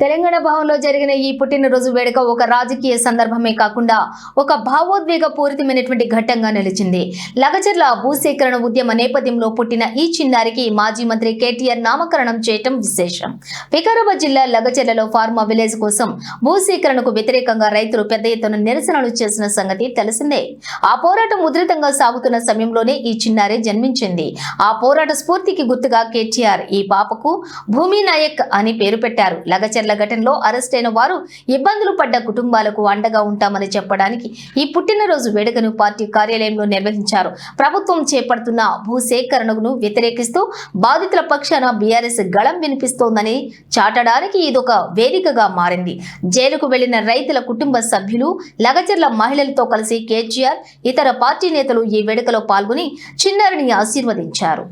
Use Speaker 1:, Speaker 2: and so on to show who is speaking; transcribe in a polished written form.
Speaker 1: తెలంగాణ భవన్లో జరిగిన ఈ పుట్టినరోజు వేడుక ఒక రాజకీయ సందర్భమే కాకుండా ఒక భావోద్వేగ పూరితమైనటువంటి ఘట్టంగా నిలిచింది. లగచర్ల భూసేకరణ ఉద్యమ నేపథ్యంలో పుట్టిన ఈ చిన్నారికి మాజీ మంత్రి కేటీఆర్ నామకరణం చేయటం విశేషం. వికారాబాద్ జిల్లా లగచర్లలో ఫార్మా విలేజ్ కోసం భూసేకరణకు వ్యతిరేకంగా రైతులు పెద్ద ఎత్తున నిరసనలు చేసిన సంగతి తెలిసిందే. ఆ పోరాటం ఉధృతంగా సాగుతున్న సమయంలోనే ఈ చిన్నారి జన్మించింది. ఆ పోరాట స్ఫూర్తికి గుర్తుగా కేటీఆర్ ఈ పాపకు భూమి నాయక్ అని పేరు పెట్టారు. లగచర్ల ఘటనలో అరెస్ట్ అయిన వారు ఇబ్బందులు పడ్డ కుటుంబాలకు అండగా ఉంటామని చెప్పడానికి ఈ పుట్టినరోజు వేడుకను పార్టీ కార్యాలయంలో నిర్వహించారు. ప్రభుత్వం చేపడుతున్న భూసేకరణను వ్యతిరేకిస్తూ బాధితుల పక్షాన బీఆర్ఎస్ గళం వినిపిస్తోందని చాటడానికి ఇదొక వేదికగా మారింది. జైలుకు వెళ్లిన రైతుల కుటుంబ సభ్యులు, లగచర్ల మహిళలతో కలిసి కేటీఆర్, ఇతర పార్టీ నేతలు ఈ వేడుకలో పాల్గొని చిన్నారిని ఆశీర్వదించారు.